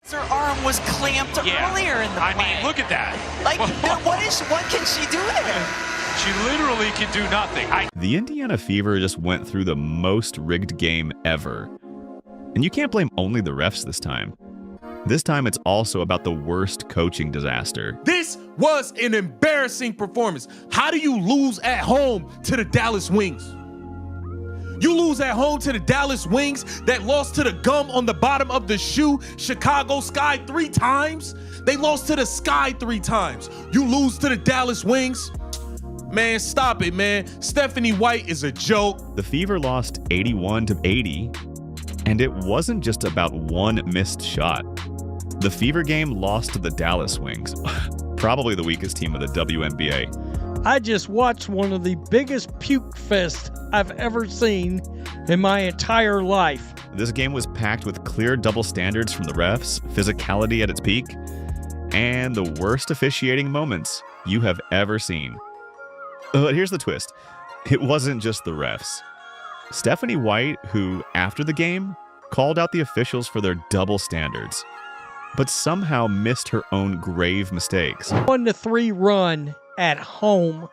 Her arm was clamped earlier in the play. I mean, look at that. Like, what can she do there? She literally can do nothing. The Indiana Fever just went through the most rigged game ever. And you can't blame only the refs this time. This time it's also about the worst coaching disaster. This was an embarrassing performance. How do you lose at home to the Dallas Wings? You lose at home to the Dallas Wings that lost to the gum on the bottom of the shoe, Chicago Sky 3 times. They lost to the Sky 3 times. You lose to the Dallas Wings. Man, stop it, man. Stephanie White is a joke. The Fever lost 81-80, and it wasn't just about one missed shot. The Fever game lost to the Dallas Wings, probably the weakest team of the WNBA. I just watched one of the biggest puke fest I've ever seen in my entire life. This game was packed with clear double standards from the refs, physicality at its peak, and the worst officiating moments you have ever seen. But here's the twist. It wasn't just the refs. Stephanie White, who, after the game, called out the officials for their double standards, but somehow missed her own grave mistakes. 1-3 run at home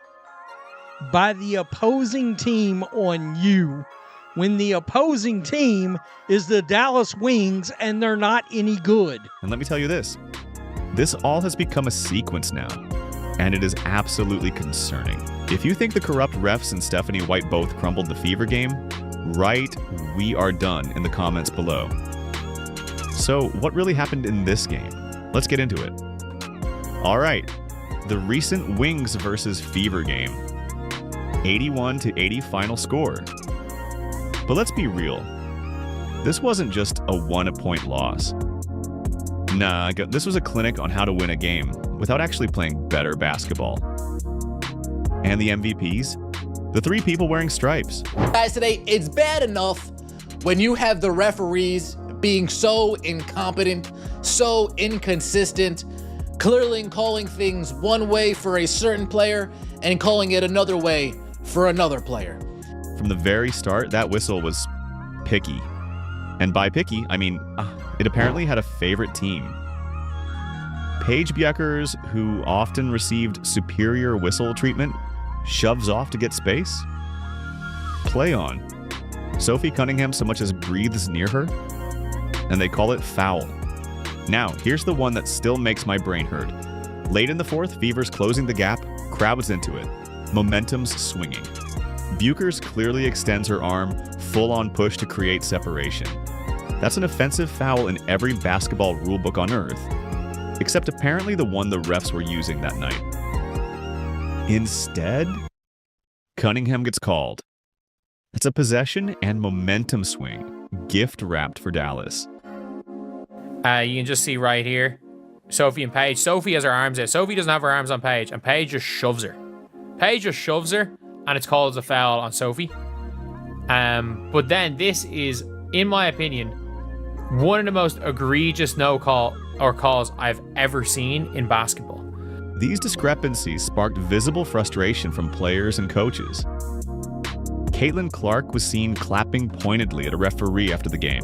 by the opposing team on you when the opposing team is the Dallas Wings and they're not any good. And let me tell you this. This all has become a sequence now, and it is absolutely concerning. If you think the corrupt refs and Stephanie White both crumbled the Fever game, right, we are done in the comments below. So what really happened in this game? Let's get into it. All right, the recent Wings versus Fever game. 81-80 final score. But let's be real. This wasn't just a 1-point loss. Nah, this was a clinic on how to win a game without actually playing better basketball. And the MVPs? The 3 people wearing stripes. Guys, today, it's bad enough when you have the referees being so incompetent, so inconsistent, clearly calling things one way for a certain player and calling it another way for another player. From the very start, that whistle was picky. And by picky, I mean, it apparently had a favorite team. Paige Bjeckers, who often received superior whistle treatment, shoves off to get space. Play on. Sophie Cunningham so much as breathes near her, and they call it foul. Now, here's the one that still makes my brain hurt. Late in the fourth, Fever's closing the gap, crowds into it. Momentum's swinging. Bjeckers clearly extends her arm, full-on push to create separation. That's an offensive foul in every basketball rulebook on earth, except apparently the one the refs were using that night. Instead, Cunningham gets called. It's a possession and momentum swing, gift-wrapped for Dallas. You can just see right here, Sophie and Paige. Sophie has her arms out. Sophie doesn't have her arms on Paige, and Paige just shoves her. Paige just shoves her, and it's called as a foul on Sophie. But then this is, in my opinion, one of the most egregious no call or calls I've ever seen in basketball. These discrepancies sparked visible frustration from players and coaches. Caitlin Clark was seen clapping pointedly at a referee after the game,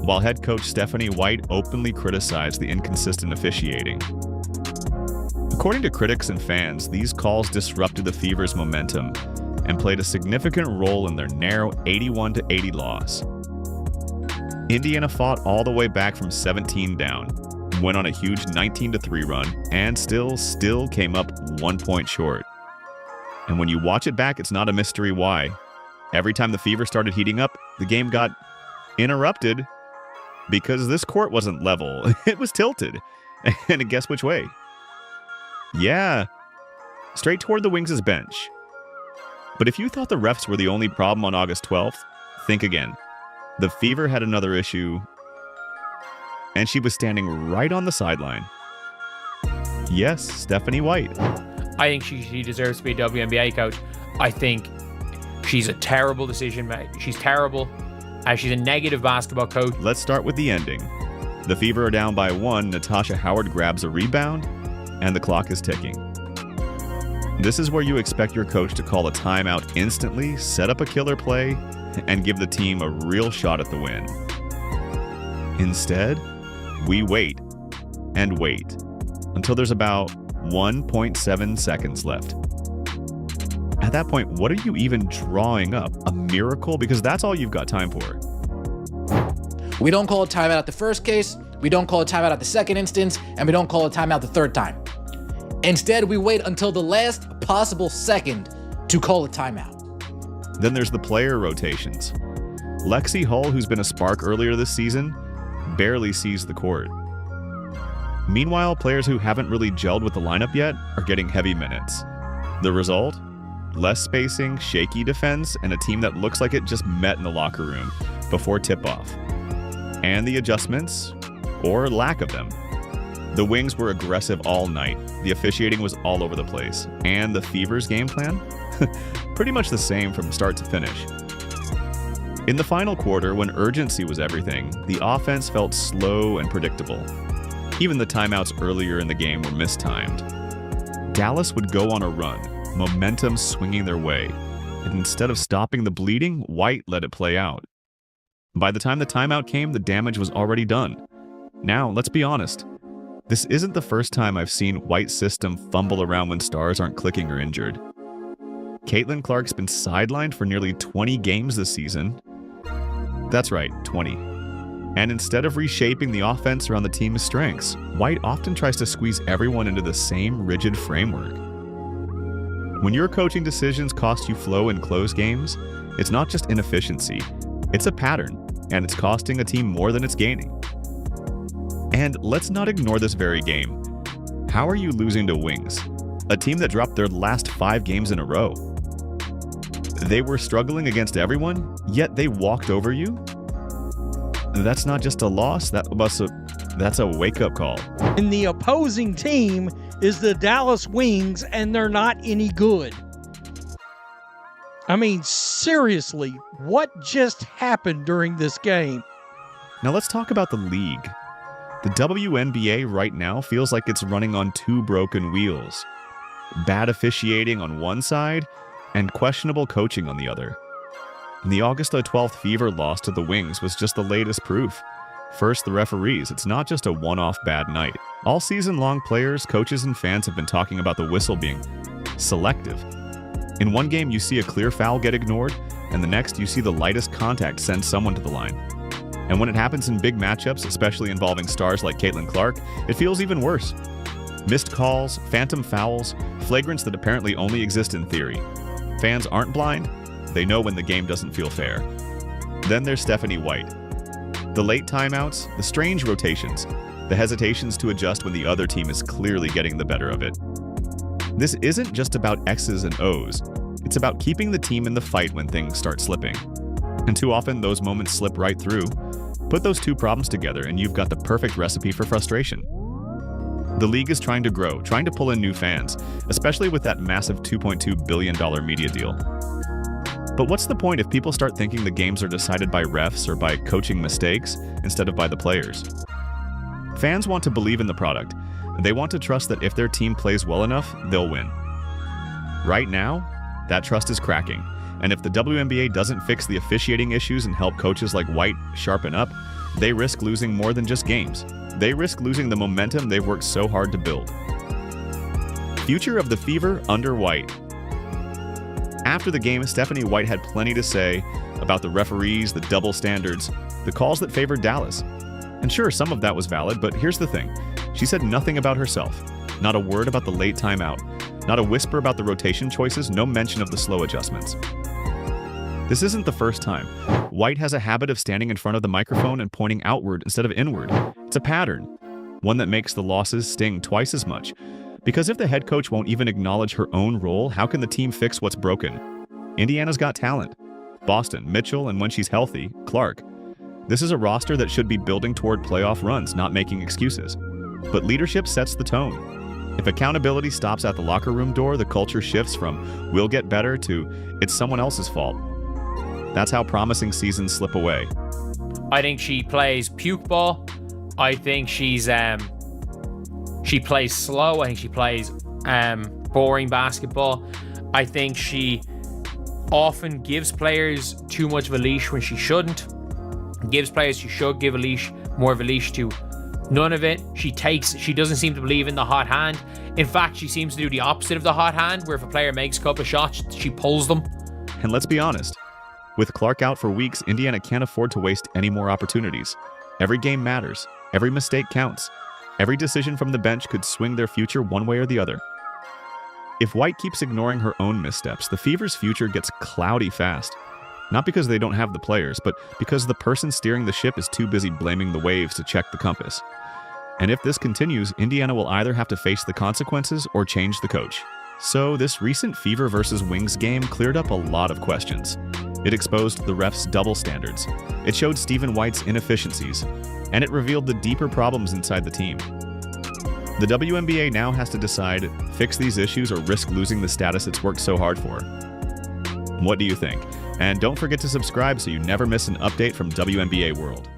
while head coach Stephanie White openly criticized the inconsistent officiating. According to critics and fans, these calls disrupted the Fever's momentum and played a significant role in their narrow 81-80 loss. Indiana fought all the way back from 17 down, went on a huge 19-3 run, and still came up 1 point short. And when you watch it back, it's not a mystery why. Every time the Fever started heating up, the game got interrupted because this court wasn't level. It was tilted. And guess which way? Yeah, straight toward the Wings' bench. But if you thought the refs were the only problem on August 12th, think again. The Fever had another issue, and she was standing right on the sideline. Yes, Stephanie White. I think she deserves to be a WNBA coach. I think she's a terrible decision maker. She's terrible. She's a negative basketball coach. Let's start with the ending. The Fever are down by 1. Natasha Howard grabs a rebound, and the clock is ticking. This is where you expect your coach to call a timeout instantly, set up a killer play, and give the team a real shot at the win. Instead, we wait and wait until there's about 1.7 seconds left. At that point, what are you even drawing up? A miracle? Because that's all you've got time for. We don't call a timeout at the first case, we don't call a timeout at the second instance, and we don't call a timeout the third time. Instead, we wait until the last possible second to call a timeout. Then there's the player rotations. Lexi Hull, who's been a spark earlier this season, barely sees the court. Meanwhile, players who haven't really gelled with the lineup yet are getting heavy minutes. The result? Less spacing, shaky defense, and a team that looks like it just met in the locker room before tip-off. And the adjustments, or lack of them. The Wings were aggressive all night. The officiating was all over the place. And the Fever's game plan? Pretty much the same from start to finish. In the final quarter, when urgency was everything, the offense felt slow and predictable. Even the timeouts earlier in the game were mistimed. Dallas would go on a run, momentum swinging their way, and instead of stopping the bleeding, White let it play out. By the time the timeout came, the damage was already done. Now, let's be honest. This isn't the first time I've seen White's system fumble around when stars aren't clicking or injured. Caitlin Clark's been sidelined for nearly 20 games this season. That's right, 20. And instead of reshaping the offense around the team's strengths, White often tries to squeeze everyone into the same rigid framework. When your coaching decisions cost you flow in close games, it's not just inefficiency, it's a pattern, and it's costing a team more than it's gaining. And let's not ignore this very game. How are you losing to Wings, a team that dropped their last 5 games in a row? They were struggling against everyone, yet they walked over you? That's not just a loss, that's a wake-up call. And the opposing team is the Dallas Wings, and they're not any good. I mean, seriously, what just happened during this game? Now let's talk about the league. The WNBA right now feels like it's running on 2 broken wheels. Bad officiating on one side, and questionable coaching on the other. The August 12th Fever loss to the Wings was just the latest proof. First, the referees. It's not just a one-off bad night. All season long, players, coaches, and fans have been talking about the whistle being selective. In one game, you see a clear foul get ignored, and the next, you see the lightest contact send someone to the line. And when it happens in big matchups, especially involving stars like Caitlin Clark, it feels even worse. Missed calls, phantom fouls, flagrants that apparently only exist in theory. Fans aren't blind, they know when the game doesn't feel fair. Then there's Stephanie White. The late timeouts, the strange rotations, the hesitations to adjust when the other team is clearly getting the better of it. This isn't just about X's and O's, it's about keeping the team in the fight when things start slipping. And too often those moments slip right through. Put those 2 problems together and you've got the perfect recipe for frustration. The league is trying to grow, trying to pull in new fans, especially with that massive $2.2 billion media deal. But what's the point if people start thinking the games are decided by refs or by coaching mistakes instead of by the players? Fans want to believe in the product. They want to trust that if their team plays well enough, they'll win. Right now, that trust is cracking. And if the WNBA doesn't fix the officiating issues and help coaches like White sharpen up, they risk losing more than just games. They risk losing the momentum they've worked so hard to build. Future of the Fever under White. After the game, Stephanie White had plenty to say about the referees, the double standards, the calls that favored Dallas. And sure, some of that was valid, but here's the thing. She said nothing about herself. Not a word about the late timeout. Not a whisper about the rotation choices, no mention of the slow adjustments. This isn't the first time. White has a habit of standing in front of the microphone and pointing outward instead of inward. It's a pattern, one that makes the losses sting twice as much. Because if the head coach won't even acknowledge her own role, how can the team fix what's broken? Indiana's got talent. Boston, Mitchell, and when she's healthy, Clark. This is a roster that should be building toward playoff runs, not making excuses. But leadership sets the tone. If accountability stops at the locker room door, the culture shifts from "we'll get better" to "it's someone else's fault." That's how promising seasons slip away. I think she plays puke ball. I think she plays slow. I think she plays boring basketball. I think she often gives players too much of a leash when she shouldn't. Gives players she should give more of a leash to None of it. She doesn't seem to believe in the hot hand. In fact, she seems to do the opposite of the hot hand, where if a player makes a couple of shots, she pulls them. And let's be honest, with Clark out for weeks, Indiana can't afford to waste any more opportunities. Every game matters. Every mistake counts. Every decision from the bench could swing their future one way or the other. If White keeps ignoring her own missteps, the Fever's future gets cloudy fast. Not because they don't have the players, but because the person steering the ship is too busy blaming the waves to check the compass. And if this continues, Indiana will either have to face the consequences or change the coach. So this recent Fever versus Wings game cleared up a lot of questions. It exposed the refs' double standards. It showed Stephen White's inefficiencies. And it revealed the deeper problems inside the team. The WNBA now has to decide, fix these issues or risk losing the status it's worked so hard for. What do you think? And don't forget to subscribe so you never miss an update from WNBA World.